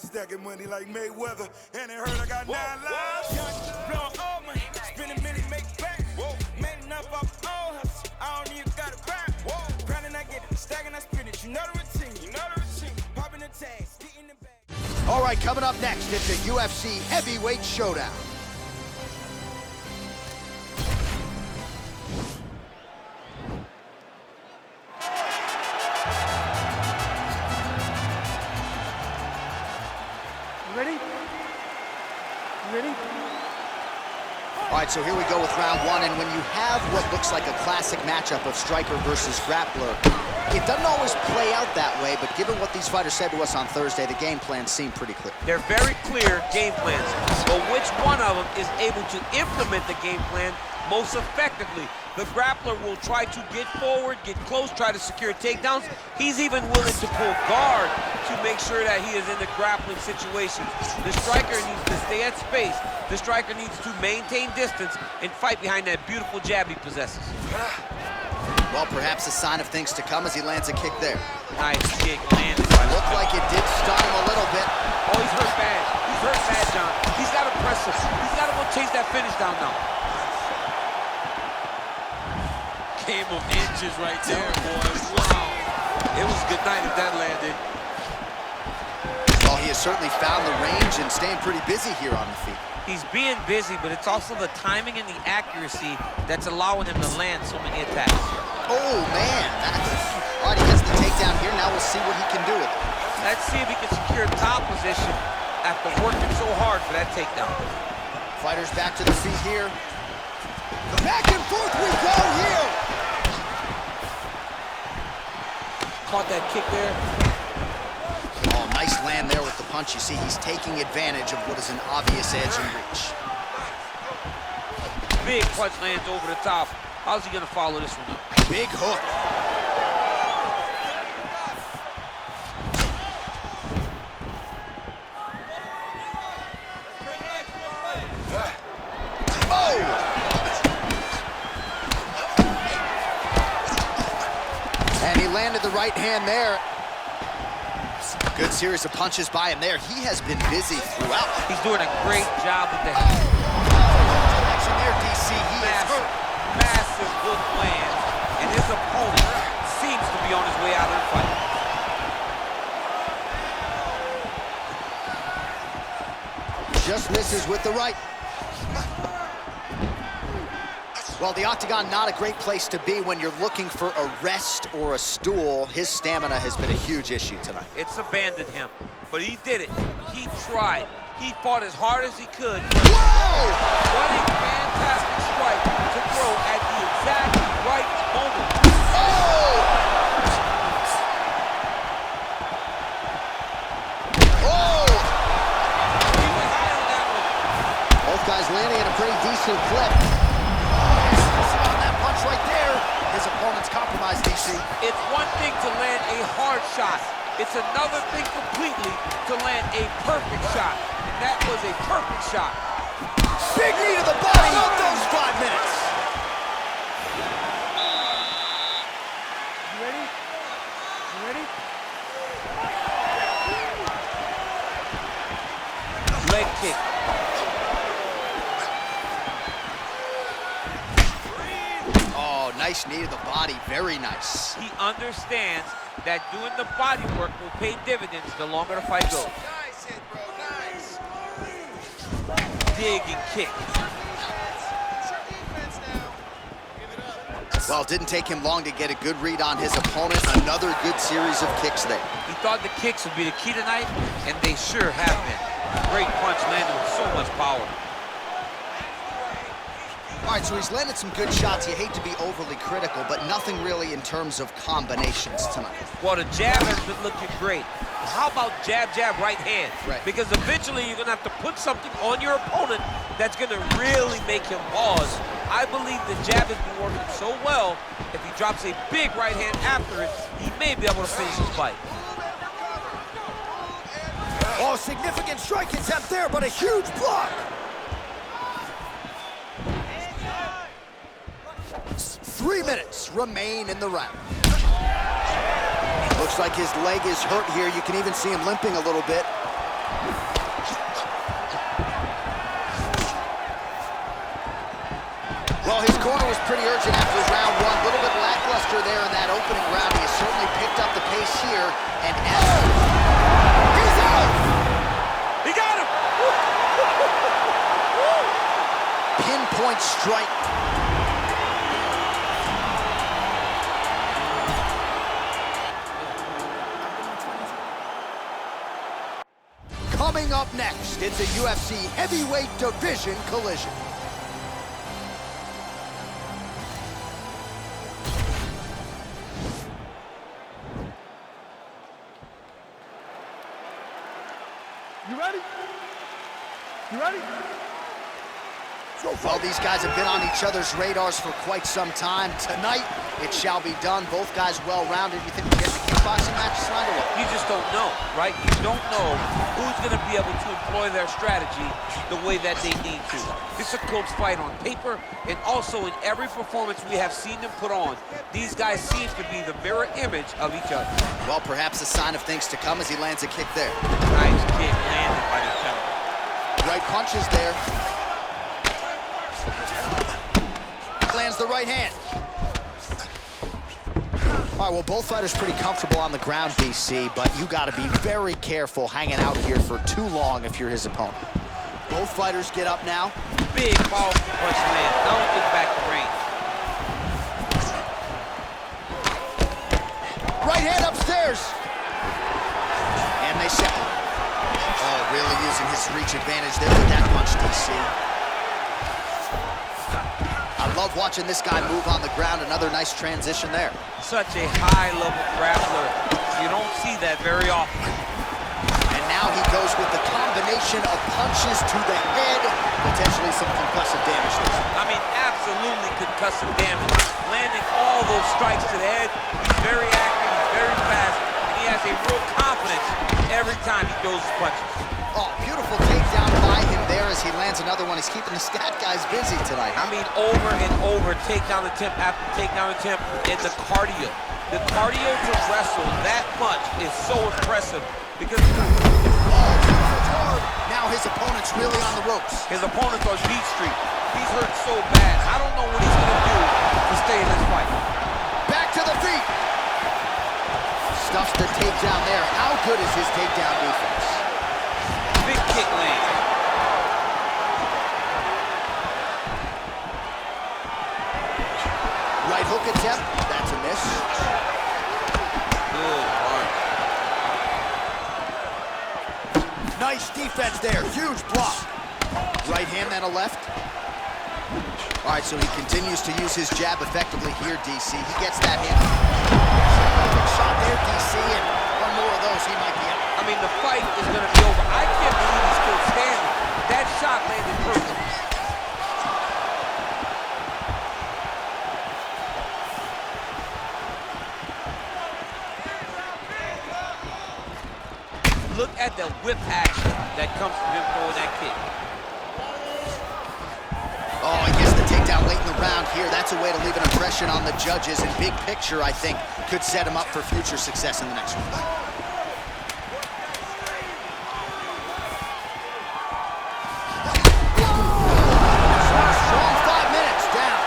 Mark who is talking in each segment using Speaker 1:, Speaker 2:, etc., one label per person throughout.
Speaker 1: Stacking money like Mayweather, and it heard I got 9 lives. Blowing all money, spending million, make back. Made enough off all hustle, I don't even got a rap. Grinding, I get it, stacking, I spin it. You know the routine, Popping the tags, getting the bag.
Speaker 2: All right, coming up next, it's a UFC heavyweight showdown. All right, so here we go with round one, and when you have what looks like a classic matchup of striker versus grappler, it doesn't always play out that way, but given what these fighters said to us on Thursday, the game plans seem pretty clear.
Speaker 3: They're very clear game plans, but which one of them is able to implement the game plan most effectively? The grappler will try to get forward, get close, try to secure takedowns. He's even willing to pull guard to make sure that he is in the grappling situation. The striker needs to stay at space. The striker needs to maintain distance and fight behind that beautiful jab he possesses.
Speaker 2: Well, perhaps a sign of things to come as he lands a kick there.
Speaker 3: Nice kick landed.
Speaker 2: Looked like it did stun him a little bit.
Speaker 3: Oh, he's hurt bad. He's hurt bad, John. He's got to press him. He's got to go chase that finish down now. Game of inches right there, boys. Wow. It was a good night if that landed.
Speaker 2: Well, he has certainly found the range and staying pretty busy here on the feet.
Speaker 3: He's being busy, but it's also the timing and the accuracy that's allowing him to land so many attacks.
Speaker 2: Oh, man. All right, he gets the takedown here. Now we'll see what he can do with it.
Speaker 3: Let's see if he can secure top position after working so hard for that takedown.
Speaker 2: Fighters back to the feet here. Back and forth we go here.
Speaker 3: Caught that kick there.
Speaker 2: Oh, nice land there with the punch. You see, he's taking advantage of what is an obvious edge and reach.
Speaker 3: Big punch lands over the top. How's he gonna follow this one up?
Speaker 2: Big hook. And he landed the right hand there. Good series of punches by him there. He has been busy throughout.
Speaker 3: He's doing a great job with the
Speaker 2: Action there, DC. He is hurt.
Speaker 3: massive hook lands, and his opponent seems to be on his way out of the fight.
Speaker 2: Just misses with the right. Well, the octagon, not a great place to be when you're looking for a rest or a stool. His stamina has been a huge issue tonight.
Speaker 3: It's abandoned him, but he did it. He tried. He fought as hard as he could.
Speaker 2: Whoa!
Speaker 3: What a fantastic strike to throw at the exact right moment.
Speaker 2: Oh! Oh!
Speaker 3: He was high on that one.
Speaker 2: Both guys landing at a pretty decent clip. On that punch right there, his opponent's compromised, DC.
Speaker 3: It's one thing to land a hard shot. It's another thing completely to land a perfect shot. And that was a perfect shot.
Speaker 2: Big knee to the body of those 5 minutes.
Speaker 4: You ready? You ready?
Speaker 3: Leg kick.
Speaker 2: Oh, nice knee to the body. Very nice.
Speaker 3: He understands that doing the body work will pay dividends the longer the fight goes.
Speaker 1: Nice hit, bro, nice.
Speaker 3: Dig and kick.
Speaker 2: Well, it didn't take him long to get a good read on his opponent. Another good series of kicks there.
Speaker 3: He thought the kicks would be the key tonight, and they sure have been. Great punch landed with so much power.
Speaker 2: All right, so he's landed some good shots. You hate to be overly critical, but nothing really in terms of combinations tonight.
Speaker 3: Well, the jab has been looking great. How about jab, jab, right hand?
Speaker 2: Right.
Speaker 3: Because eventually you're going to have to put something on your opponent that's going to really make him pause. I believe the jab has been working so well, if he drops a big right hand after it, he may be able to finish his fight.
Speaker 2: Oh, significant strike attempt there, but a huge block. 3 minutes remain in the round. Looks like his leg is hurt here. You can even see him limping a little bit. pretty urgent after round one. A little bit lackluster there in that opening round. He has certainly picked up the pace here. And he's out!
Speaker 3: He got him!
Speaker 2: Pinpoint strike. Coming up next, it's a UFC heavyweight division collision.
Speaker 4: You ready? You ready?
Speaker 2: Well, these guys have been on each other's radars for quite some time. Tonight, it shall be done. Both guys well-rounded. You think we get the kickboxing match tonight or what?
Speaker 3: You just don't know, right? You don't know who's going to be able to employ their strategy the way that they need to. This is a close fight on paper, and also in every performance we have seen them put on, these guys seem to be the mirror image of each other.
Speaker 2: Well, perhaps a sign of things to come as he lands a kick there.
Speaker 3: Nice kick landed by the center.
Speaker 2: Right punches there. Lands the right hand. All right, well, both fighters pretty comfortable on the ground, DC, but you got to be very careful hanging out here for too long if you're his opponent. Both fighters get up now.
Speaker 3: Big, powerful punch land. Don't get back to range.
Speaker 2: Right hand upstairs. And they separate. Oh, really using his reach advantage there with that punch, DC. I love watching this guy move on the ground. Another nice transition there.
Speaker 3: Such a high-level grappler. You don't see that very often.
Speaker 2: And now he goes with the combination of punches to the head, potentially some concussive damage there.
Speaker 3: I mean, absolutely concussive damage. Landing all those strikes to the head. He's very accurate, he's very fast, and he has a real confidence every time he throws his punches.
Speaker 2: Oh, beautiful takedown by him there as he lands another one. He's keeping the stat guys busy tonight.
Speaker 3: I mean, over and over, takedown attempt after takedown attempt, and the cardio. The cardio to wrestle that much is so impressive because
Speaker 2: now his opponent's really on the ropes.
Speaker 3: his opponent's on beat street. He's hurt so bad. I don't know what he's going to do to stay in this fight.
Speaker 2: Back to the feet. Stuffs the takedown there. How good is his takedown defense?
Speaker 3: Big kick land.
Speaker 2: Right hook attempt. That's a miss.
Speaker 3: Good punch.
Speaker 2: Nice defense there. Huge block. Right hand and a left. All right, so he continues to use his jab effectively here, DC. He gets that hand. Shot there, DC, and one more of those, he might be out.
Speaker 3: I mean, the fight is going to be over. I can't believe he's still standing. That shot landed perfect. Look at the whip action that comes from him throwing that kick.
Speaker 2: Oh, he gets the takedown late in the round here. That's a way to leave an impression on the judges, and big picture, I think, could set him up for future success in the next one. Strong 5 minutes down.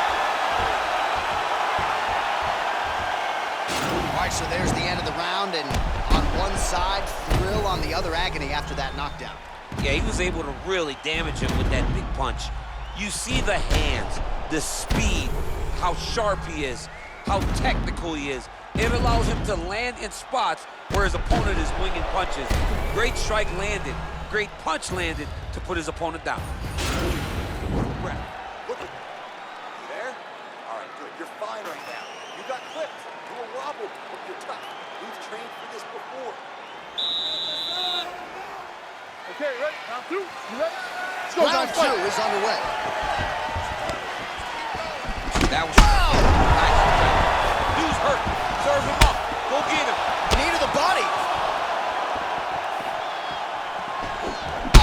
Speaker 2: All right, so there's the end of the round, and on one side, thrill, on the other, agony after that knockdown.
Speaker 3: Yeah, he was able to really damage him with that big punch. You see the hands, the speed, how sharp he is, how technical he is. It allows him to land in spots where his opponent is winging punches. Great strike landed, great punch landed to put his opponent down.
Speaker 5: Look at you there? All right, good. You're fine right now. You got clipped. You were wobbled, but you're tough. We've trained for this before.
Speaker 4: Okay, ready? Round two. You ready? Let's go.
Speaker 2: Round 2 is underway.
Speaker 3: That was nice. Dude's hurt. Serve him up. Go get him.
Speaker 2: Knee to the body.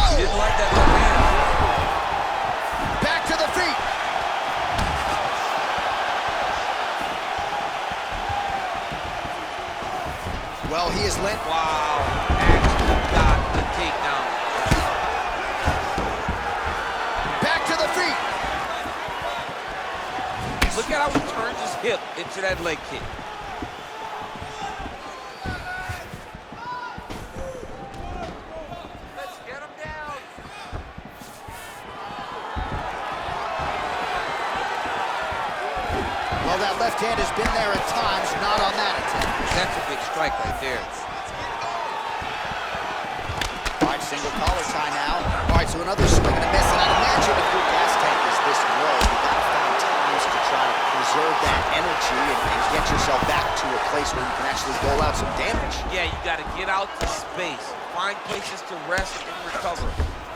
Speaker 3: He didn't like that left hand.
Speaker 2: Back to the feet. Well, he is lent.
Speaker 3: Wow. Actually got the takedown.
Speaker 2: Back to the feet.
Speaker 3: Look hip into that leg kick. Let's get him down.
Speaker 2: Well, that left hand has been there at times, not on that attempt.
Speaker 3: That's a big strike right there.
Speaker 2: All right, single collar tie now. All right, so another swing and a miss, and I'd imagine if your gas tank is this low, you gotta find times to try to preserve that energy and get yourself back to a place where you can actually dole out some damage.
Speaker 3: Yeah, you got to get out to space, find places to rest and recover.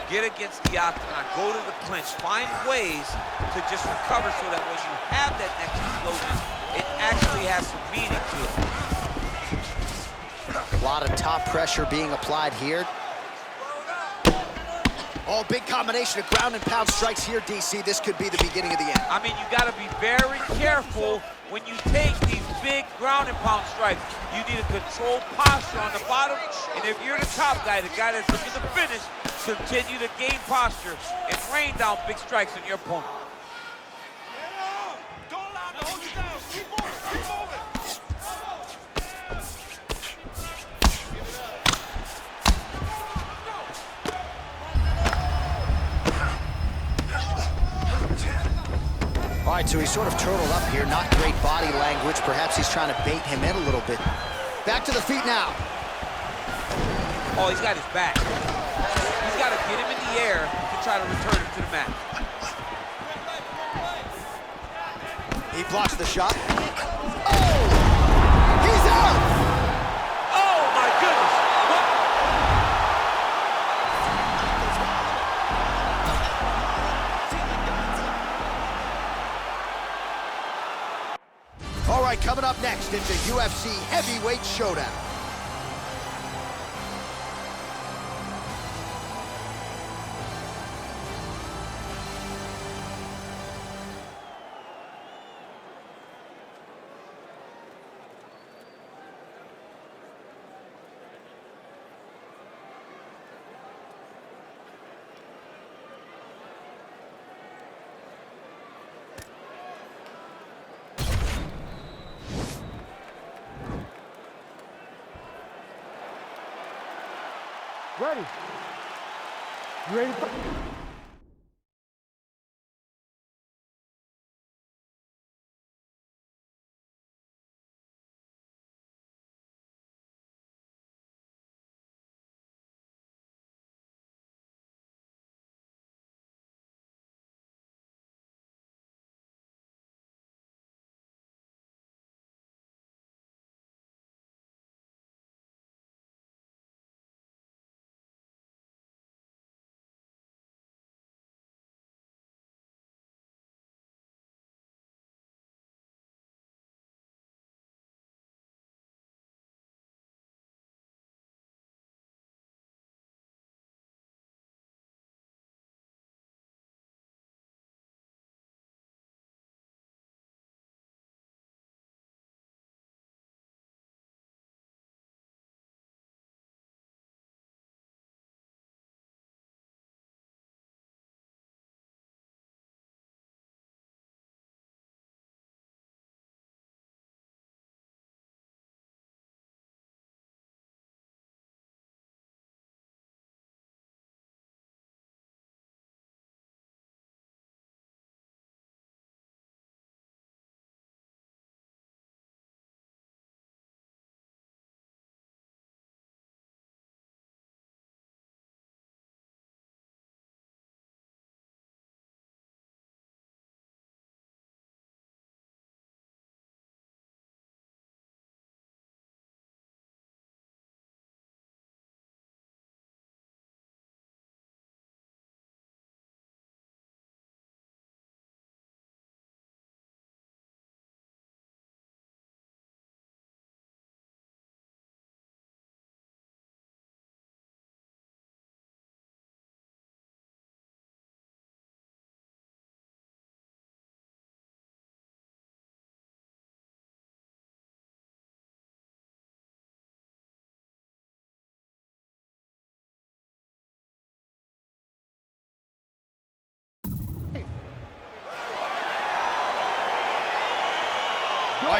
Speaker 3: Get against the octagon, go to the clinch, find ways to just recover so that when you have that next explosion, it actually has some meaning to it.
Speaker 2: A lot of top pressure being applied here. Oh, big combination of ground and pound strikes here, DC. This could be the beginning of the end.
Speaker 3: I mean, you got to be very careful when you take these big ground and pound strikes. You need a controlled posture on the bottom, and if you're the top guy, the guy that's looking to finish, continue to gain posture and rain down big strikes on your opponent.
Speaker 1: Don't allow him to hold you down. Keep moving. Keep moving.
Speaker 2: All right, so he's sort of turtled up here. Not great body language. Perhaps he's trying to bait him in a little bit. Back to the feet now.
Speaker 3: Oh, he's got his back. He's got to get him in the air to try to return him to the mat.
Speaker 2: He blocks the shot. Oh! He's out!
Speaker 3: Oh, my goodness. What?
Speaker 2: All right, coming up next, it's a UFC heavyweight showdown.
Speaker 4: Ready. You ready?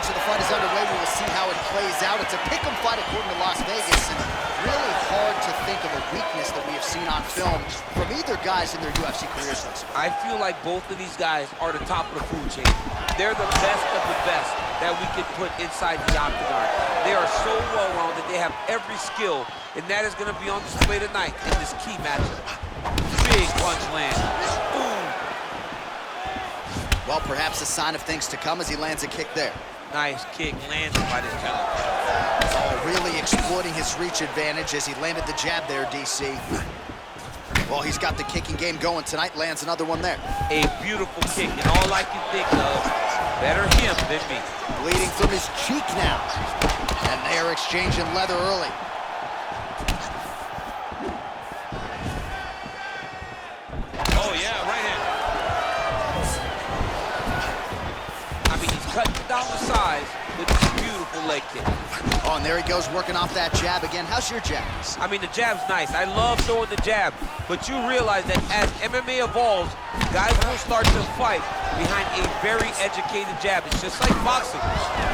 Speaker 2: match of the fight is underway. We will see how it plays out. It's a pick'em fight according to Las Vegas, and really hard to think of a weakness that we have seen on film from either guys in their UFC careers thus far.
Speaker 3: I feel like both of these guys are the top of the food chain. They're the best of the best that we could put inside the octagon. They are so well-rounded. They have every skill, and that is going to be on display tonight in this key matchup. Big punch lands. Boom.
Speaker 2: Well, perhaps a sign of things to come as he lands a kick there.
Speaker 3: Nice kick landed by this gentleman.
Speaker 2: Oh, really exploiting his reach advantage as he landed the jab there, DC. Well, he's got the kicking game going tonight. Lands another one there.
Speaker 3: A beautiful kick, and all I can think of, better him than me.
Speaker 2: Bleeding from his cheek now. And they are exchanging leather early.
Speaker 3: Oh, yeah, right hand. I mean, he's cutting down the size with this beautiful leg kick.
Speaker 2: Oh, and there he goes, working off that jab again. How's your jabs?
Speaker 3: I mean, the jab's nice. I love throwing the jab, but you realize that as MMA evolves, guys will start to fight behind a very educated jab. It's just like boxing.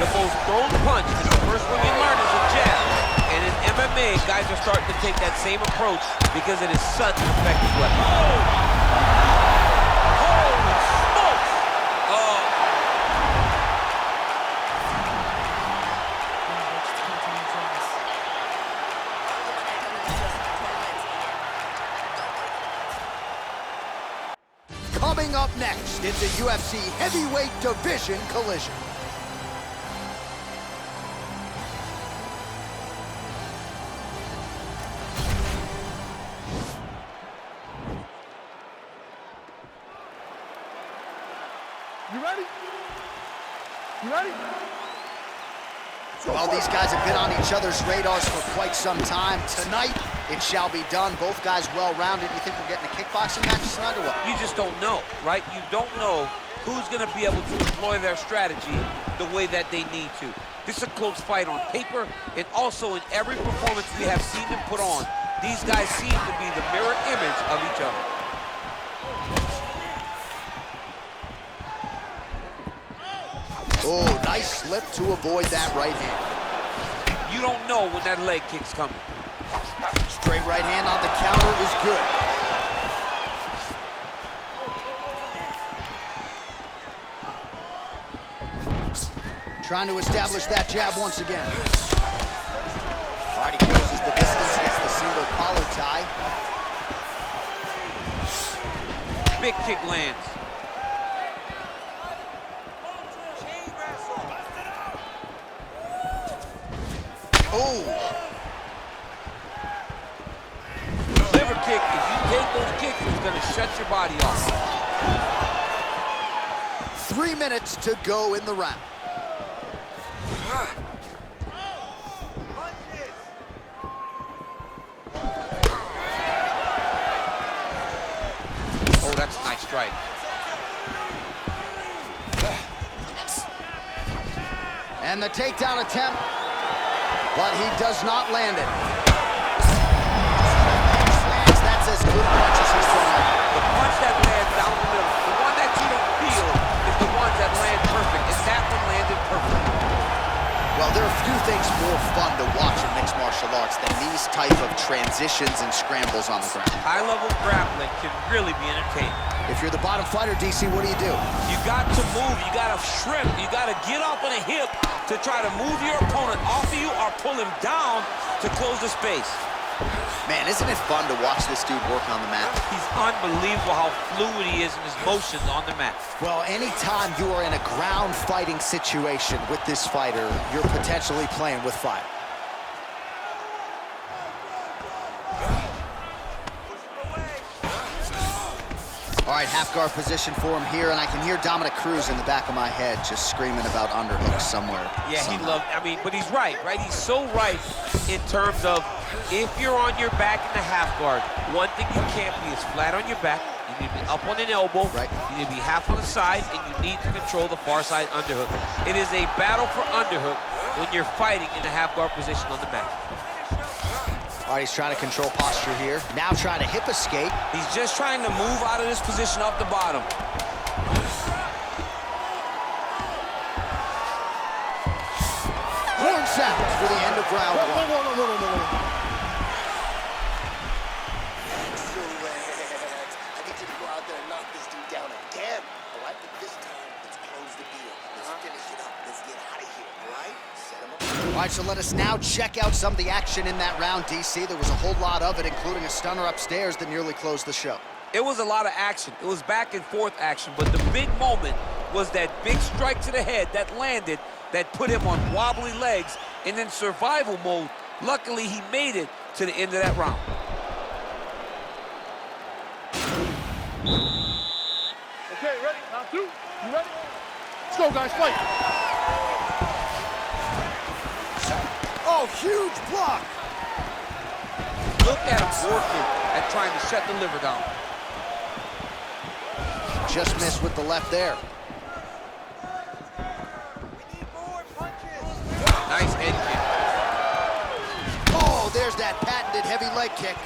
Speaker 3: The most thrown punch is the first one you learn is a jab. And in MMA, guys are starting to take that same approach because it is such an effective weapon. Oh! Holy smokes! Oh!
Speaker 2: Coming up next, it's a UFC heavyweight division collision.
Speaker 4: You ready? You ready?
Speaker 2: Well, these guys have been on each other's radars for quite some time. Tonight, it shall be done. Both guys well-rounded. You think we're getting a kickboxing match tonight or what?
Speaker 3: You just don't know, right? You don't know who's going to be able to employ their strategy the way that they need to. This is a close fight on paper, and also in every performance we have seen them put on, these guys seem to be the mirror image of each other.
Speaker 2: Oh, nice slip to avoid that right hand.
Speaker 3: You don't know when that leg kick's coming.
Speaker 2: Straight right hand on the counter is good. Trying to establish that jab once again. All right, he closes the distance, gets the single collar tie.
Speaker 3: Big kick lands.
Speaker 2: Oh!
Speaker 3: Liver kick, if you take those kicks, it's going to shut your body off.
Speaker 2: 3 minutes to go in the round.
Speaker 3: Oh, that's a nice strike.
Speaker 2: And the takedown attempt, but he does not land it. That's as good a punch as he's thrown.
Speaker 3: The punch that lands down the middle, the one that you don't feel is the ones that land perfect, and that one landed perfect.
Speaker 2: Well, there are few things more fun to watch in mixed martial arts than these type of transitions and scrambles on the ground.
Speaker 3: High-level grappling can really be entertaining.
Speaker 2: If you're the bottom fighter, DC, what do?
Speaker 3: You got to move, you got to shrimp, you got to get off on a hip to try to move your opponent off of you or pull him down to close the space.
Speaker 2: Man, isn't it fun to watch this dude work on the mat?
Speaker 3: He's unbelievable how fluid he is in his motions on the mat.
Speaker 2: Well, anytime you are in a ground fighting situation with this fighter, you're potentially playing with fire. All right, half guard position for him here, and I can hear Dominick Cruz in the back of my head just screaming about underhooks somewhere.
Speaker 3: Yeah,
Speaker 2: somehow.
Speaker 3: he loved, I mean, but he's right? He's so right in terms of if you're on your back in the half guard, one thing you can't be is flat on your back. You need to be up on an elbow.
Speaker 2: Right.
Speaker 3: You need to be half on the side, and you need to control the far side underhook. It is a battle for underhook when you're fighting in the half guard position on the mat.
Speaker 2: All right, he's trying to control posture here. Now trying to hip escape.
Speaker 3: He's just trying to move out of this position up the bottom.
Speaker 2: out for the end of round one.
Speaker 5: Excellent. I need you to go out there and knock this dude down again. All right? But this time, let's close the deal. Let's finish it up. Let's get out of here. All right? Set him up.
Speaker 2: All right, so let us now check out some of the action in that round, DC. There was a whole lot of it, including a stunner upstairs that nearly closed the show.
Speaker 3: It was a lot of action. It was back and forth action, but the big moment was that big strike to the head that landed, that put him on wobbly legs, and in survival mode, luckily he made it to the end of that round.
Speaker 4: Okay, ready? Round two. You ready? Let's go, guys. Fight.
Speaker 2: Oh, huge block.
Speaker 3: Look at him working at trying to shut the liver down.
Speaker 2: Just missed with the left there.
Speaker 3: Nice head kick.
Speaker 2: Oh, there's that patented heavy leg kick.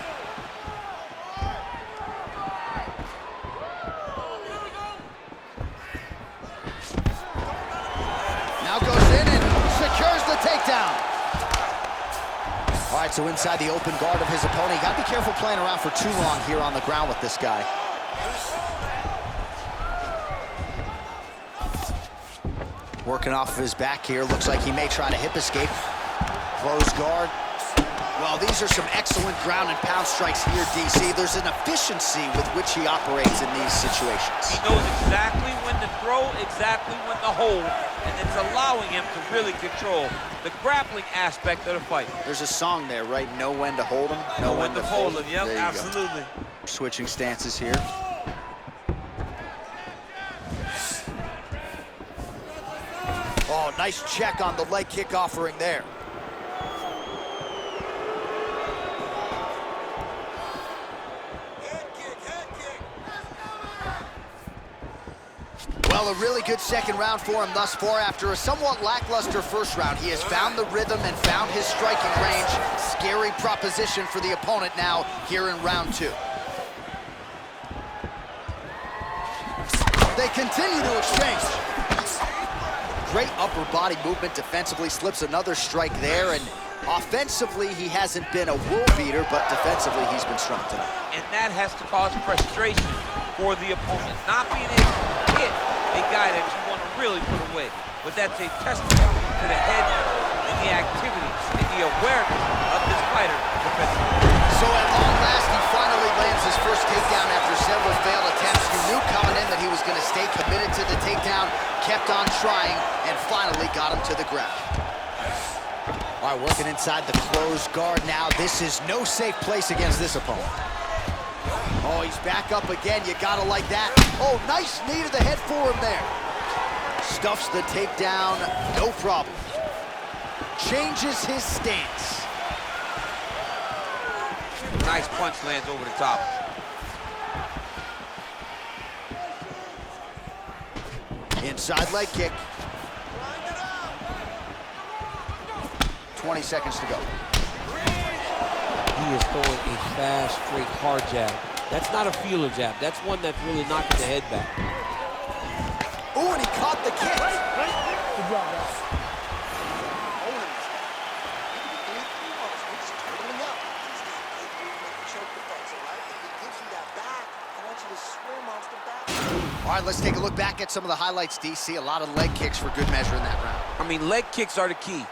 Speaker 2: Now goes in and secures the takedown. All right, so inside the open guard of his opponent. You got to be careful playing around for too long here on the ground with this guy. Working off of his back here. Looks like he may try to hip escape. Close guard. Well, these are some excellent ground and pound strikes here, DC. There's an efficiency with which he operates in these situations.
Speaker 3: He knows exactly when to throw, exactly when to hold, and it's allowing him to really control the grappling aspect of the fight.
Speaker 2: There's a song there, right? Know when to hold him,
Speaker 3: Know when to hold him, yep,
Speaker 2: There you
Speaker 3: absolutely.
Speaker 2: go. Switching stances here. Oh, nice check on the leg kick offering there. Well, a really good second round for him thus far. After a somewhat lackluster first round, he has found the rhythm and found his striking range. Scary proposition for the opponent now here in round two. They continue to exchange. Great upper body movement defensively, slips another strike there, and offensively he hasn't been a world beater, but defensively he's been strong tonight.
Speaker 3: And that has to cause frustration for the opponent, not being able to hit a guy that you want to really put away. But that's a testament to the head and the activities and the awareness of this fighter defensively.
Speaker 2: So at long last, he finally lands his first takedown after several failed attempts. You knew coming in that he was going to stay committed to the takedown, kept on trying, and finally got him to the ground. All right, working inside the closed guard now. This is no safe place against this opponent. Oh, he's back up again. You gotta like that. Oh, nice knee to the head for him there. Stuffs the takedown, no problem. Changes his stance.
Speaker 3: Nice punch lands over the top.
Speaker 2: Inside leg kick. 20 seconds to go.
Speaker 3: He is throwing a fast, straight, hard jab. That's not a feeler jab. That's one that's really knocking the head back.
Speaker 2: Ooh, and he caught the kick.
Speaker 4: Good job, guys.
Speaker 2: All right, let's take a look back at some of the highlights, DC. A lot of leg kicks for good measure in that round.
Speaker 3: I mean, leg kicks are the key.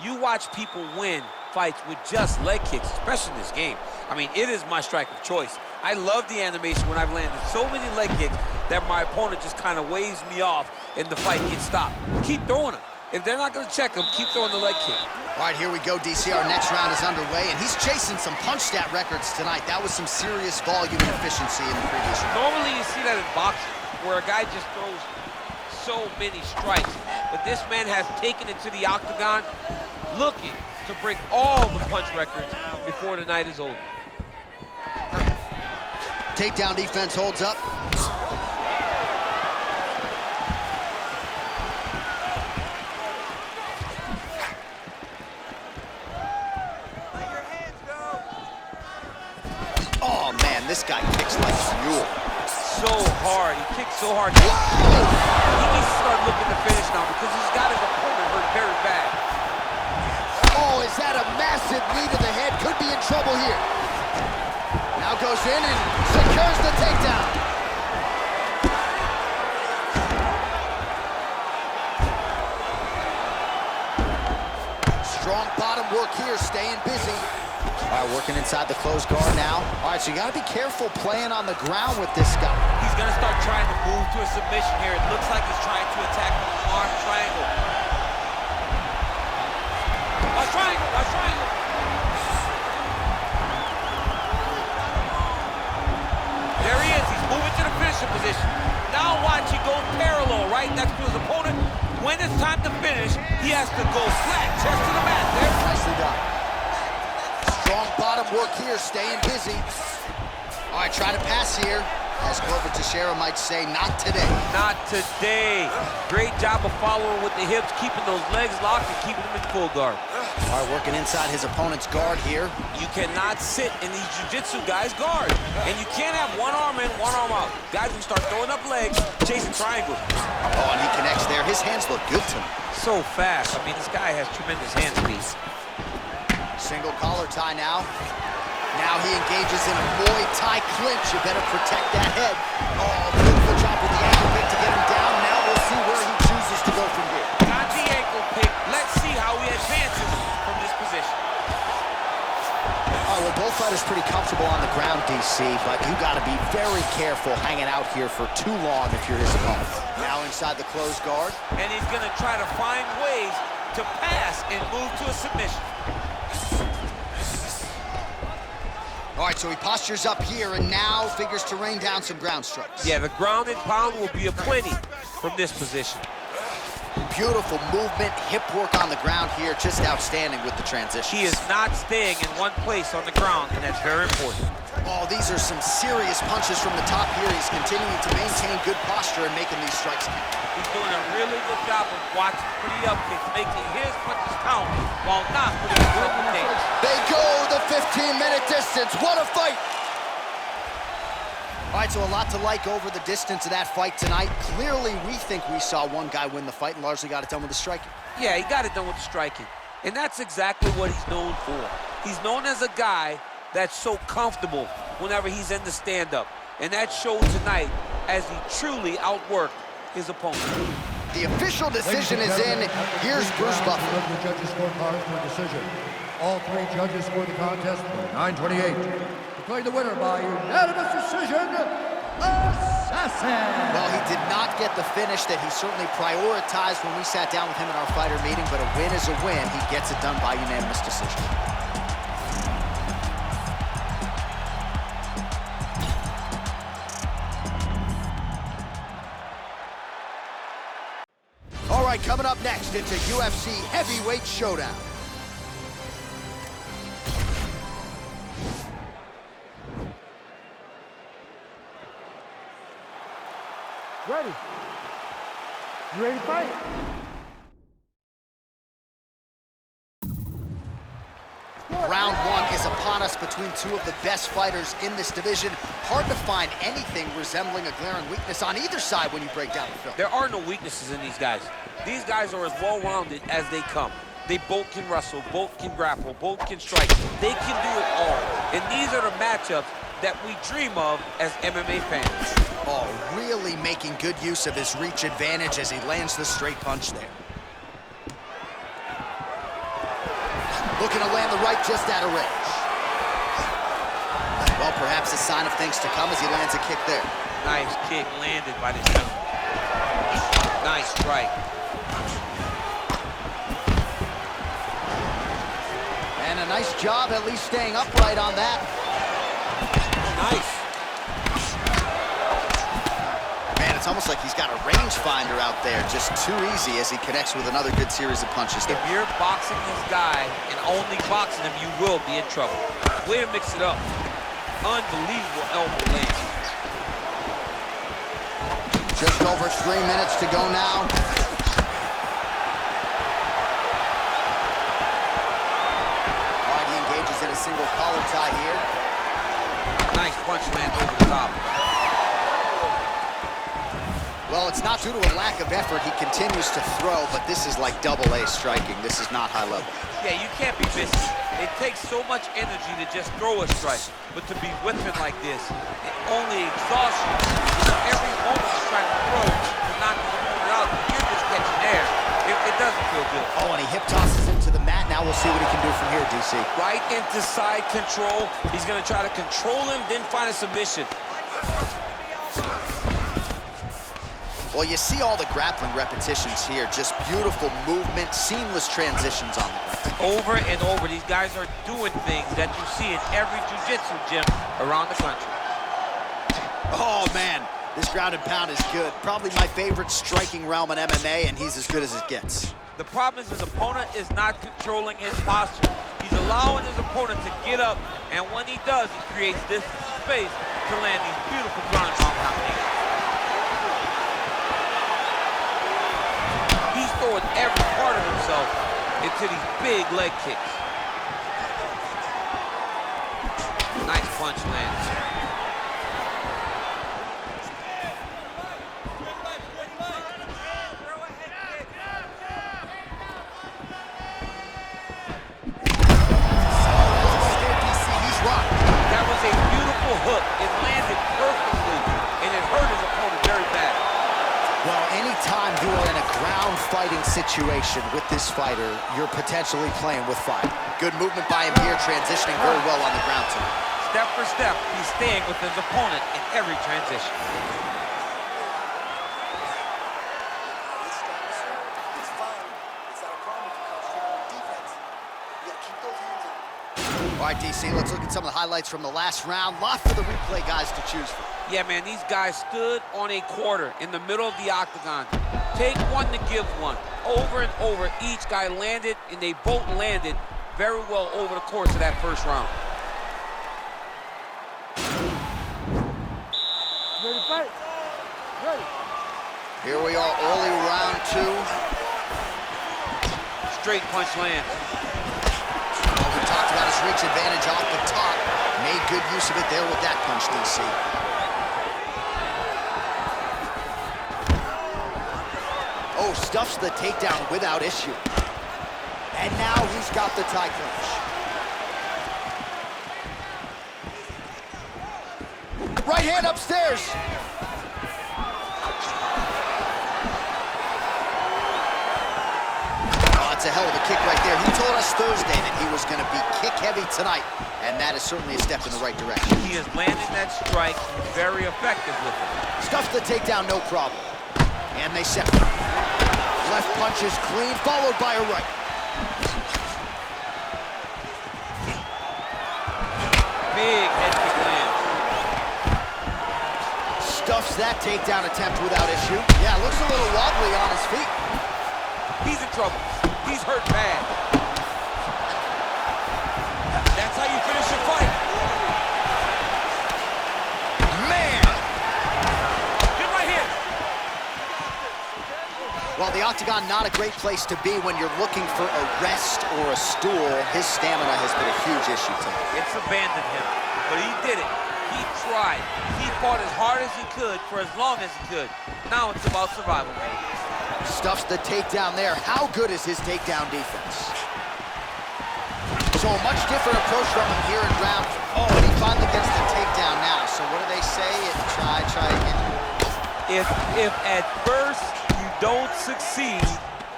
Speaker 3: You watch people win fights with just leg kicks, especially in this game. I mean, it is my strike of choice. I love the animation when I've landed so many leg kicks that my opponent just kind of waves me off and the fight gets stopped. Keep throwing them. If they're not going to check them, keep throwing the leg kick.
Speaker 2: All right, here we go, DC. Our next round is underway, and he's chasing some punch stat records tonight. That was some serious volume and efficiency in the previous round.
Speaker 3: Normally you see that in boxing, where a guy just throws so many strikes. But this man has taken it to the octagon, looking to break all the punch records before the night is over.
Speaker 2: Takedown defense holds up. Oh, man, this guy kicks like a mule.
Speaker 3: So hard. He kicks so hard. He needs to start looking to finish now because he's got his opponent hurt very bad.
Speaker 2: is that a massive knee to the head? Could be in trouble here. Now goes in and secures the takedown. Strong bottom work here, staying busy. All right, working inside the closed guard now. All right, so you got to be careful playing on the ground with this guy.
Speaker 3: He's going to start trying to move to a submission here. It looks like he's trying to attack the arm triangle. A triangle. There he is. He's moving to the finishing position. Now watch, he goes parallel right next to his opponent. When it's time to finish, he has to go flat, chest to the mat. There.
Speaker 2: Nicely done. Strong bottom work here, staying busy. All right, try to pass here. As Glover Teixeira might say, not today.
Speaker 3: Not today. Great job of following with the hips, keeping those legs locked and keeping them in full guard.
Speaker 2: All right, working inside his opponent's guard here.
Speaker 3: You cannot sit in these jiu-jitsu guys' guard. And you can't have one arm in, one arm out. Guys will start throwing up legs, chasing triangles.
Speaker 2: Oh, and he connects there. His hands look good to me.
Speaker 3: So fast. I mean, this guy has tremendous hand speed.
Speaker 2: Single collar tie now. Now he engages in a Muay Thai clinch. You better protect that head. Oh, beautiful job with the ankle pick to get him down. Now we'll see where he chooses to go from here.
Speaker 3: Got the ankle pick. Let's see how he advances from this position.
Speaker 2: All right, well, both fighters pretty comfortable on the ground, DC, but you got to be very careful hanging out here for too long if you're his opponent. Now inside the closed guard.
Speaker 3: And he's going to try to find ways to pass and move to a submission.
Speaker 2: All right, so he postures up here and now figures to rain down some ground strikes.
Speaker 3: Yeah, the ground and pound will be aplenty from this position.
Speaker 2: Beautiful movement, hip work on the ground here, just outstanding with the transition.
Speaker 3: He is not staying in one place on the ground, and that's very important.
Speaker 2: Oh, these are some serious punches from the top here. He's continuing to maintain good posture and making these strikes.
Speaker 3: He's doing a really good job of watching for the upkicks, making his punches count while not putting himself in danger.
Speaker 2: They go the 15-minute distance. What a fight! All right, so a lot to like over the distance of that fight tonight. Clearly, we think we saw one guy win the fight and largely got it done with the striking.
Speaker 3: Yeah, he got it done with the striking. And that's exactly what he's known for. He's known as a guy that's so comfortable whenever he's in the stand-up. And that showed tonight as he truly outworked his opponent.
Speaker 2: The official decision is in. Here's Bruce Buffer.
Speaker 4: The judges scorecards for decision. All three judges scored the contest 9-28. Declared the winner by unanimous decision, Assassin.
Speaker 2: Well, he did not get the finish that he certainly prioritized when we sat down with him in our fighter meeting, but a win is a win. He gets it done by unanimous decision. All right, coming up next, it's a UFC heavyweight showdown.
Speaker 4: Ready? You ready to fight?
Speaker 2: Round one is upon us between two of the best fighters in this division. Hard to find anything resembling a glaring weakness on either side when you break down the film.
Speaker 3: There are no weaknesses in these guys. These guys are as well-rounded as they come. They both can wrestle, both can grapple, both can strike. They can do it all. And these are the matchups that we dream of as MMA fans.
Speaker 2: Oh, really making good use of his reach advantage as he lands the straight punch there. Looking to land the right just out of range. Well, perhaps a sign of things to come as he lands a kick there.
Speaker 3: Nice kick landed by this gentleman. Nice strike.
Speaker 2: And a nice job at least staying upright on that.
Speaker 3: Nice.
Speaker 2: Man, it's almost like he's got a rangefinder out there, just too easy as he connects with another good series of punches there.
Speaker 3: If you're boxing this guy and only boxing him, you will be in trouble. Way to mix it up. Unbelievable elbow lands.
Speaker 2: Just over 3 minutes to go now. All right, he engages in a single collar tie here.
Speaker 3: Nice punch land over the top.
Speaker 2: Well, it's not due to a lack of effort. He continues to throw, but this is like double-A striking. This is not high level.
Speaker 3: Yeah, you can't be missing. It takes so much energy to just throw a strike, but to be whipping like this, it only exhausts you. Every moment you're trying to throw to knock the opponent out, you're just catching air. It doesn't feel good.
Speaker 2: Oh, and he hip tosses him to the mat. Now we'll see what he can do from here, DC.
Speaker 3: Right into side control. He's gonna try to control him, then find a submission.
Speaker 2: Well, you see all the grappling repetitions here. Just beautiful movement, seamless transitions on the ground.
Speaker 3: Over and over, these guys are doing things that you see in every jiu-jitsu gym around the country.
Speaker 2: Oh, man, this ground and pound is good. Probably my favorite striking realm in MMA, and he's as good as it gets.
Speaker 3: The problem is his opponent is not controlling his posture. He's allowing his opponent to get up, and when he does, he creates this space to land these beautiful ground and pound combinations. He's throwing every part of himself into these big leg kicks. Nice punch lands. That was a beautiful hook. It landed perfectly, and it hurt his opponent very bad.
Speaker 2: Well, anytime you are in a ground fighting situation with this fighter, you're potentially playing with fire. Good movement by him here, transitioning very well on the ground tonight.
Speaker 3: Step for step, he's staying with his opponent in every transition.
Speaker 5: It's fine. It's not a problem if you concentrate on defense. You gotta keep those hands up.
Speaker 2: All right, DC, let's look at some of the highlights from the last round. Lot for the replay guys to choose from.
Speaker 3: Yeah, man, these guys stood on a quarter in the middle of the octagon. Take one to give one. Over and over, each guy landed, and they both landed very well over the course of that first round.
Speaker 6: Ready to fight? Ready.
Speaker 2: Here we are, early round two.
Speaker 3: Straight punch lands.
Speaker 2: Well, we talked about his reach advantage off the top. Made good use of it there with that punch, DC. Oh, stuffs the takedown without issue. And now he's got the tie clinch. Right hand upstairs. Oh, that's a hell of a kick right there. He told us Thursday that he was going to be kick heavy tonight, and that is certainly a step in the right direction.
Speaker 3: He is landing that strike very effective with it.
Speaker 2: Stuffs the takedown, no problem. And they separate. Left punch is clean, followed by a right.
Speaker 3: Big head kick lands.
Speaker 2: Stuffs that takedown attempt without issue. Yeah, looks a little wobbly on his feet.
Speaker 3: He's in trouble. He's hurt bad. That's how you finish a fight.
Speaker 2: Man!
Speaker 3: Get right here.
Speaker 2: Well, the octagon, not a great place to be when you're looking for a rest or a stool. His stamina has been a huge issue tonight.
Speaker 3: It's abandoned him, but he did it. He tried. He fought as hard as he could for as long as he could. Now it's about survival mode.
Speaker 2: Stuffs the takedown there. How good is his takedown defense? So a much different approach from him here in round. Oh, and he finally gets the takedown now. So what do they say? Try again.
Speaker 3: If at first you don't succeed,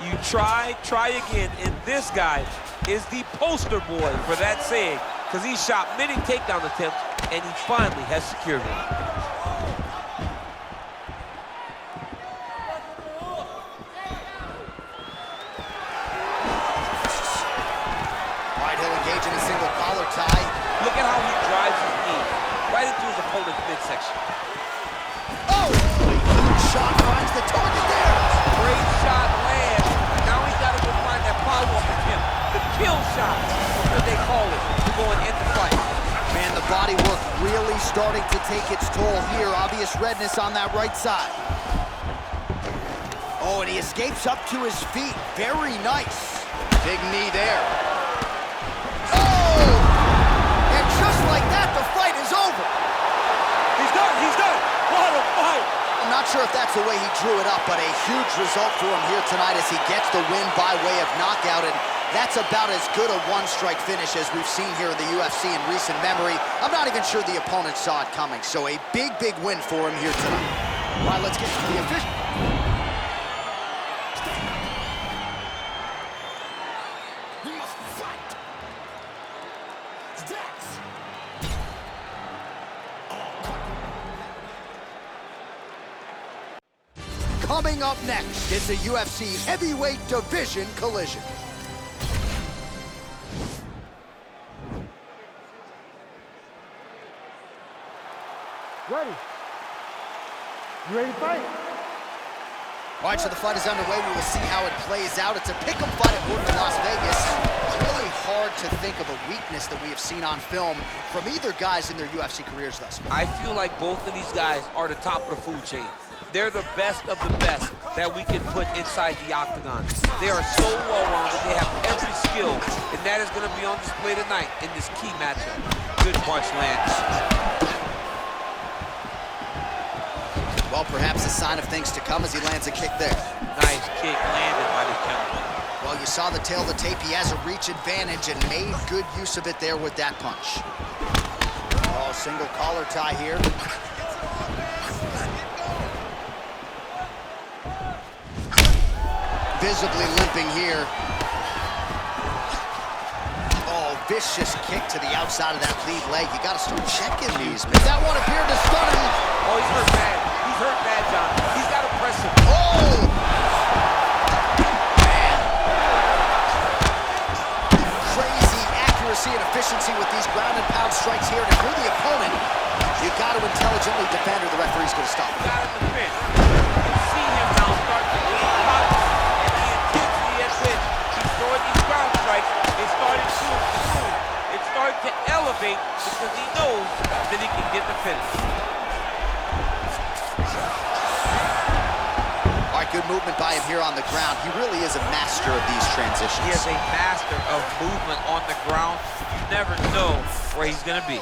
Speaker 3: you try again. And this guy is the poster boy for that saying, because he shot many takedown attempts, and he finally has secured one. Look at how he drives his knee right into his opponent's midsection.
Speaker 2: Oh! Huge shot finds the target there.
Speaker 3: Great shot lands. Now he's got to go find that follow-up attempt. The kill shot is what they call it to go and end the fight.
Speaker 2: Man, the body work really starting to take its toll here. Obvious redness on that right side. Oh, and he escapes up to his feet. Very nice. Big knee there. Just like that, the fight is over.
Speaker 3: He's done, he's done. What a fight.
Speaker 2: I'm not sure if that's the way he drew it up, but a huge result for him here tonight as he gets the win by way of knockout. And That's about as good a one-strike finish as we've seen here in the UFC in recent memory. I'm not even sure the opponent saw it coming, so a big, big win for him here tonight. All right, let's get to the official. Coming up next, it's a UFC heavyweight division collision.
Speaker 6: Ready. You ready to fight?
Speaker 2: All right, so the fight is underway. We will see how it plays out. It's a pick'em fight according to Las Vegas. It's really hard to think of a weakness that we have seen on film from either guys in their UFC careers thus far.
Speaker 3: I feel like both of these guys are the top of the food chain. They're the best of the best that we can put inside the octagon. They are so well-rounded. They have every skill, and that is going to be on display tonight in this key matchup. Good punch lands.
Speaker 2: Well, perhaps a sign of things to come as he lands a kick there.
Speaker 3: Nice kick landed by the counter.
Speaker 2: Well, you saw the tail of the tape. He has a reach advantage and made good use of it there with that punch. Oh, single collar tie here. Visibly limping here. Oh, vicious kick to the outside of that lead leg. You got to start checking these. But that one appeared to stun him.
Speaker 3: Oh, he's hurt bad. He's hurt bad, John. He's got to press him.
Speaker 2: Oh! Man. Crazy accuracy and efficiency with these ground and pound strikes here. And if you're the opponent, you got to intelligently defend or the referee's going to stop.
Speaker 3: You got to defend. You see him now start to lean out, and the intensity at which he's throwing these ground strikes is starting to improve. It's starting to elevate because he knows that he can get the finish.
Speaker 2: All right, good movement by him here on the ground. He really is a master of these transitions.
Speaker 3: He is a master of movement on the ground. You never know where he's going to be.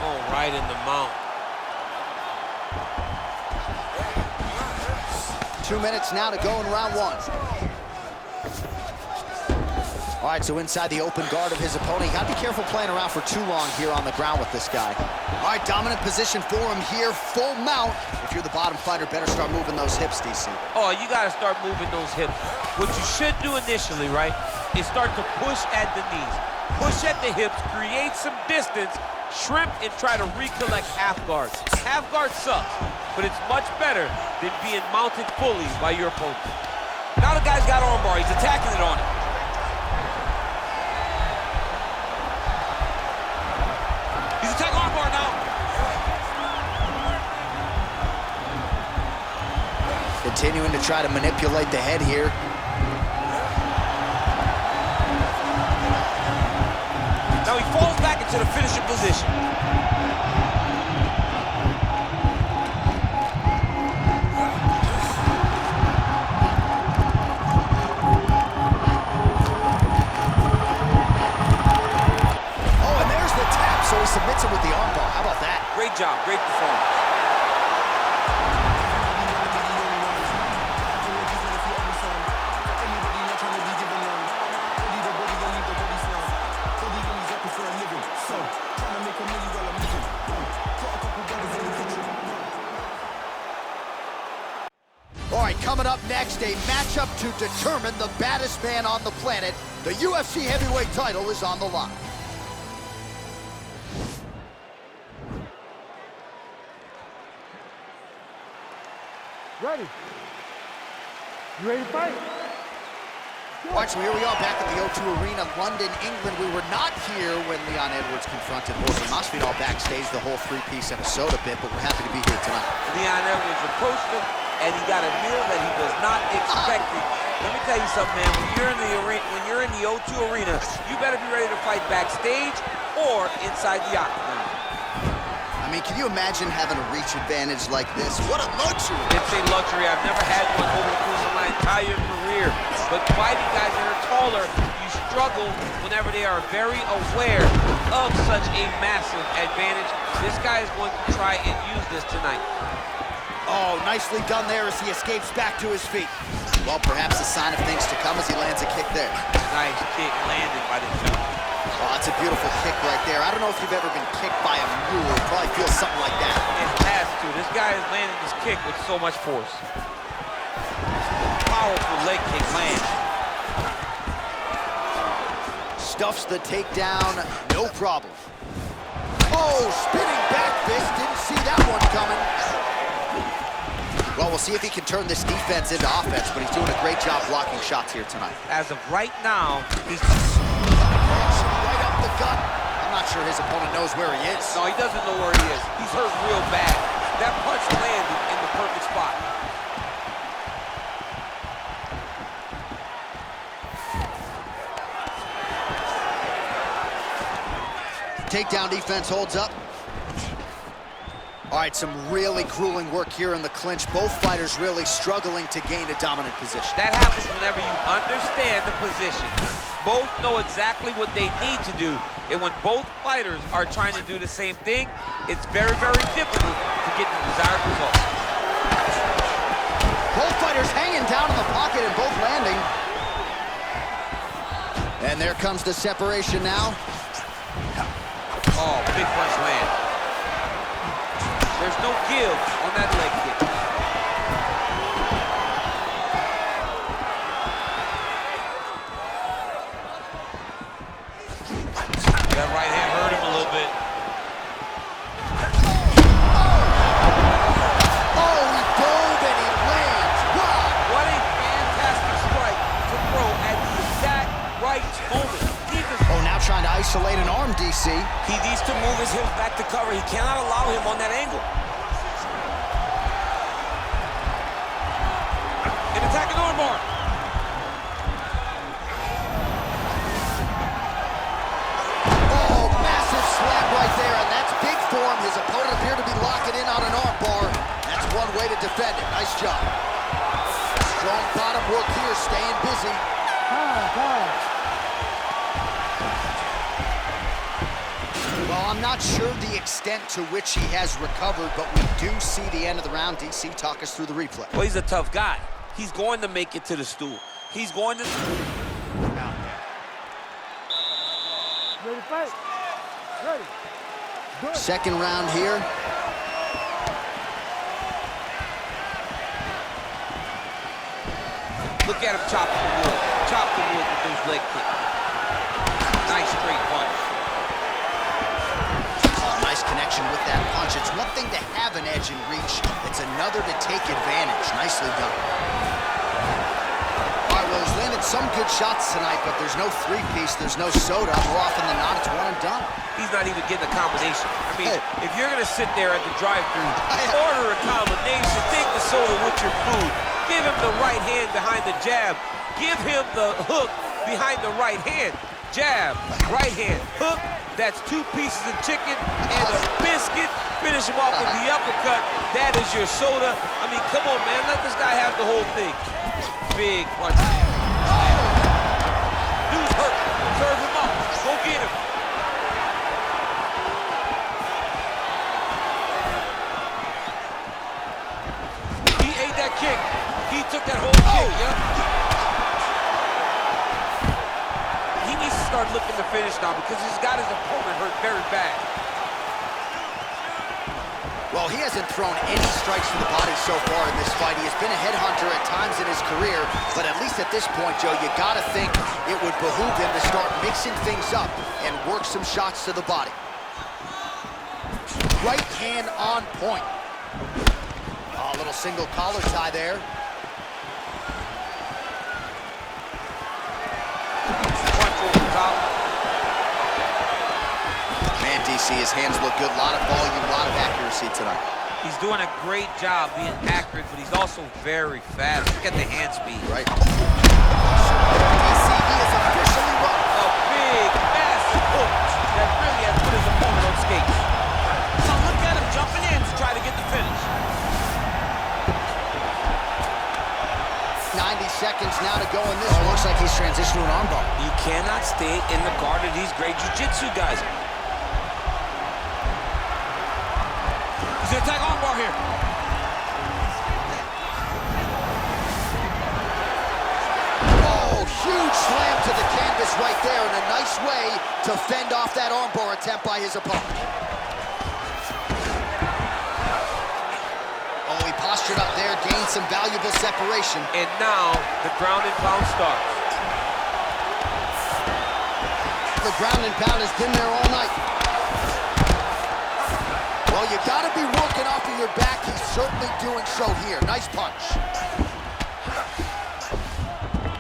Speaker 3: Oh, right in the mount.
Speaker 2: 2 minutes now to go in round one. All right, so inside the open guard of his opponent. You got to be careful playing around for too long here on the ground with this guy. All right, dominant position for him here, full mount. If you're the bottom fighter, better start moving those hips, DC.
Speaker 3: Oh, you got to start moving those hips. What you should do initially, right, is start to push at the knees. Push at the hips, create some distance, shrimp, and try to recollect half guard. Half guard sucks, but it's much better than being mounted fully by your opponent. Now the guy's got armbar. He's attacking it on him. He's attacking armbar now.
Speaker 2: Continuing to try to manipulate the head here.
Speaker 3: Now he falls back into the finishing position.
Speaker 2: Oh, and there's the tap, so he submits him with the armbar. How about that?
Speaker 3: Great job, great performance.
Speaker 2: All right, coming up next, a matchup to determine the baddest man on the planet. The UFC heavyweight title is on the line.
Speaker 6: Ready. You ready to fight?
Speaker 2: All right, so here we are back at the O2 Arena, London, England. We were not here when Leon Edwards confronted Jorge Masvidal backstage, the whole three-piece episode a bit, but we're happy to be here tonight.
Speaker 3: Leon Edwards approached him, and he got a meal that he was not expecting. Let me tell you something, man. When you're in the O2 Arena, you better be ready to fight backstage or inside the octagon.
Speaker 2: I mean, can you imagine having a reach advantage like this? What a luxury!
Speaker 3: It's a luxury. I've never had one over the course of my entire career. But fighting guys that are taller, you struggle whenever they are very aware of such a massive advantage. This guy is going to try and use this tonight.
Speaker 2: Oh, nicely done there as he escapes back to his feet. Well, perhaps a sign of things to come as he lands a kick there.
Speaker 3: Nice kick landed by the gentleman.
Speaker 2: Oh, that's a beautiful kick right there. I don't know if you've ever been kicked by a mule. It probably feels something like that.
Speaker 3: It has to. This guy is landing this kick with so much force. Powerful leg kick lands.
Speaker 2: Stuffs the takedown, no problem. Oh, spinning back fist. Didn't see that one coming. Well, we'll see if he can turn this defense into offense, but he's doing a great job blocking shots here tonight.
Speaker 3: As of right now, he's...
Speaker 2: Right up the gut. I'm not sure his opponent knows where he is.
Speaker 3: No, he doesn't know where he is. He's hurt real bad. That punch landed in the perfect spot.
Speaker 2: Takedown defense holds up. All right, some really grueling work here in the clinch. Both fighters really struggling to gain a dominant position.
Speaker 3: That happens whenever you understand the position. Both know exactly what they need to do. And when both fighters are trying to do the same thing, it's very, very difficult to get the desired result.
Speaker 2: Both fighters hanging down in the pocket and both landing. And there comes the separation now.
Speaker 3: Oh, big punch land. There's no give on that leg kick. That right hand hurt him a little bit.
Speaker 2: Oh, he dove and he lands. Wow.
Speaker 3: What a fantastic strike to throw at the exact right moment.
Speaker 2: Oh, now trying to isolate an arm, DC.
Speaker 3: He needs to move his hips back to cover. He cannot allow him on that angle. An attacking armbar.
Speaker 2: Oh, massive slap right there, and that's big for him. His opponent appeared to be locking in on an armbar. That's one way to defend it. Nice job. Strong bottom work here, staying busy. Well, I'm not sure the extent to which he has recovered, but we do see the end of the round. DC, talk us through the replay.
Speaker 3: Well, he's a tough guy. He's going to make it to the stool. He's going to...
Speaker 6: Ready to fight? Ready. Good.
Speaker 2: Second round here.
Speaker 3: Look at him chop the wood. Chop the wood with those leg kicks. Nice straight punch.
Speaker 2: Oh, nice connection with that punch. It's one thing to have an edge and reach. It's another to take advantage. Nicely done. All right, well, he's landed some good shots tonight, but there's no three-piece, there's no soda. More often than not, it's one and done.
Speaker 3: He's not even getting a combination. I mean, if you're going to sit there at the drive-thru, order a combination, take the soda with your food, give him the right hand behind the jab, give him the hook behind the right hand. Jab, right hand, hook, that's 2 pieces of chicken and a biscuit. Finish him off with the uppercut. That is your soda. I mean, come on, man, let this guy have the whole thing. Big punch. Dude's hurt. Serve him up. Go get him. He ate that kick. He took that whole kick, yeah. He needs to start looking to finish now because he's got his opponent hurt very bad.
Speaker 2: Well, he hasn't thrown any strikes to the body so far in this fight. He has been a headhunter at times in his career, but at least at this point, Joe, you gotta think it would behoove him to start mixing things up and work some shots to the body. Right hand on point. Oh, a little single collar tie there.
Speaker 3: Punch over the top.
Speaker 2: Man, DC, his hands look good. A lot of volume, a lot of accuracy tonight.
Speaker 3: He's doing a great job being accurate, but he's also very fast. Look at the hand speed.
Speaker 2: Right. DC, he is officially run.
Speaker 3: A big, massive hook that really has put his opponent on skates. So look at him jumping in to try to get the finish.
Speaker 2: 90 seconds now to go in this. Looks like he's transitioned to an armbar.
Speaker 3: You cannot stay in the guard of these great jiu-jitsu guys. He's gonna attack armbar here.
Speaker 2: this right there, and a nice way to fend off that armbar attempt by his opponent. Oh, he postured up there, gained some valuable separation.
Speaker 3: And now the ground and pound starts.
Speaker 2: The ground and pound has been there all night. Well, you gotta be working off of your back. He's certainly doing so here. Nice punch.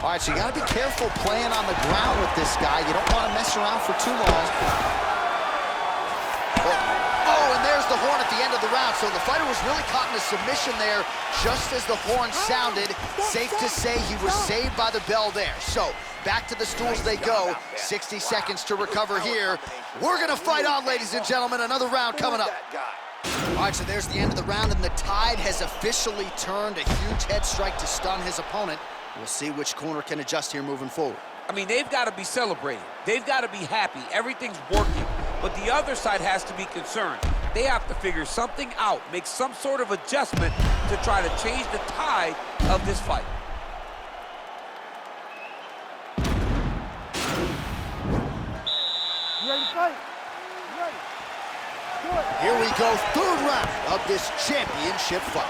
Speaker 2: All right, so you gotta be careful playing on the ground with this guy. You don't want to mess around for too long. Oh, and there's the horn at the end of the round. So the fighter was really caught in a submission there just as the horn sounded. Safe to say he was saved by the bell there. So back to the stools they go. 60 seconds to recover here. We're gonna fight on, ladies and gentlemen. Another round coming up. All right, so there's the end of the round, and the tide has officially turned. A huge head strike to stun his opponent. We'll see which corner can adjust here moving forward.
Speaker 3: I mean, they've got to be celebrating. They've got to be happy. Everything's working. But the other side has to be concerned. They have to figure something out, make some sort of adjustment to try to change the tide of this fight.
Speaker 6: You ready to fight? You ready? Do it.
Speaker 2: Here we go, third round of this championship fight.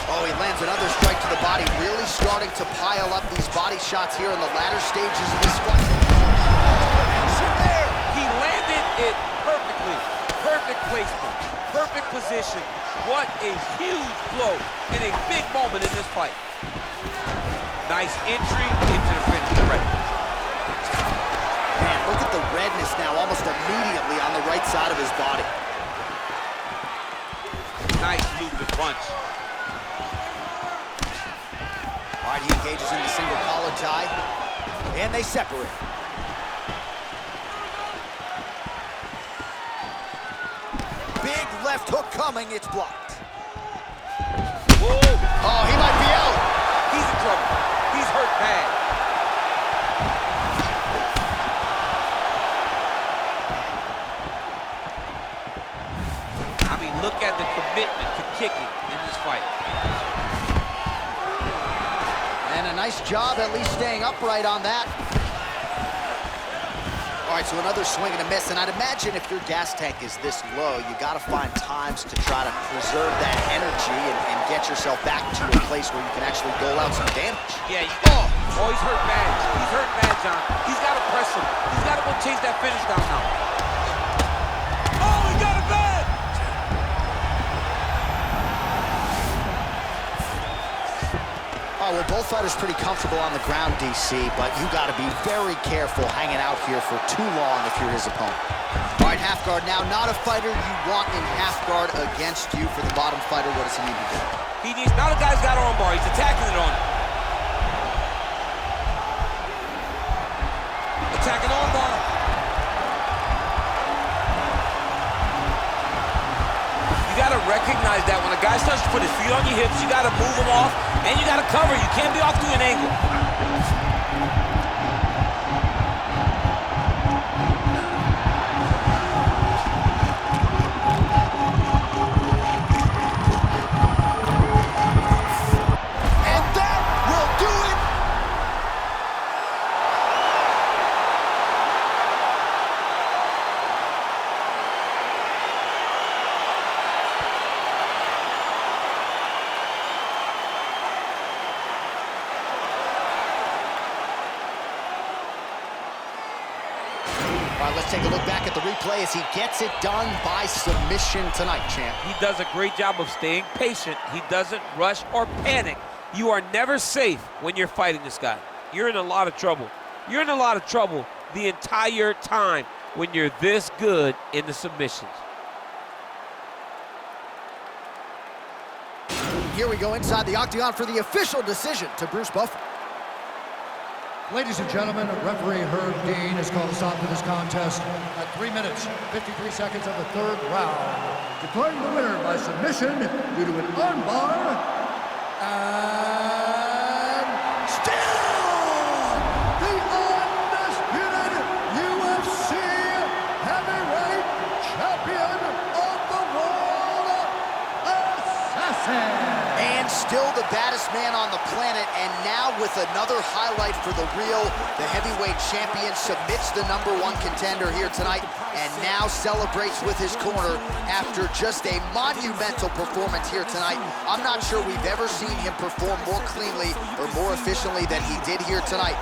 Speaker 2: Oh, he lands another strike to the body, really starting to pile up these body shots here in the latter stages of this fight.
Speaker 3: He landed it perfectly. Perfect placement, perfect position. What a huge blow in a big moment in this fight. Nice entry into the finish. Right.
Speaker 2: Man, look at the redness now, almost immediately on the right side of his body.
Speaker 3: Nice looping punch.
Speaker 2: All right, he engages in the single collar tie, and they separate. Big left hook coming, it's blocked.
Speaker 3: Whoa.
Speaker 2: Oh, he might be out.
Speaker 3: He's in trouble. He's hurt bad. I mean, look at the commitment to kicking in this fight.
Speaker 2: And a nice job at least staying upright on that. All right, so another swing and a miss, and I'd imagine if your gas tank is this low, you gotta find times to try to preserve that energy and get yourself back to a place where you can actually dole out some damage.
Speaker 3: Yeah, oh, he's hurt bad. He's hurt bad, John. He's got to press him. He's got to go chase that finish down now. Oh, he got it bad!
Speaker 2: Oh, well, both fighters pretty comfortable on the ground, DC, but you got to be very careful hanging out here for too long if you're his opponent. All right, half guard now, not a fighter you want in half guard against you. For the bottom fighter, what does he need to do?
Speaker 3: He needs, now the guy's got armbar, he's attacking it on him. Attacking armbar. You gotta recognize that when a guy starts to put his feet on your hips, you gotta move him off, and you gotta cover. You can't be off to an angle.
Speaker 2: All right, let's take a look back at the replay as he gets it done by submission tonight, champ.
Speaker 3: He does a great job of staying patient. He doesn't rush or panic. You are never safe when you're fighting this guy. You're in a lot of trouble. You're in a lot of trouble the entire time when you're this good in the submissions.
Speaker 2: Here we go inside the octagon for the official decision to Bruce Buffer.
Speaker 4: Ladies and gentlemen, referee Herb Dean has called a stop to this contest at 3 minutes, 53 seconds of the third round, declaring the winner by submission due to an armbar, and still the undisputed UFC heavyweight champion of the world, Assassin.
Speaker 2: And still the baddest man on the planet, and now with with another highlight for the real. The heavyweight champion submits the #1 contender here tonight and now celebrates with his corner after just a monumental performance here tonight. I'm not sure we've ever seen him perform more cleanly or more efficiently than he did here tonight.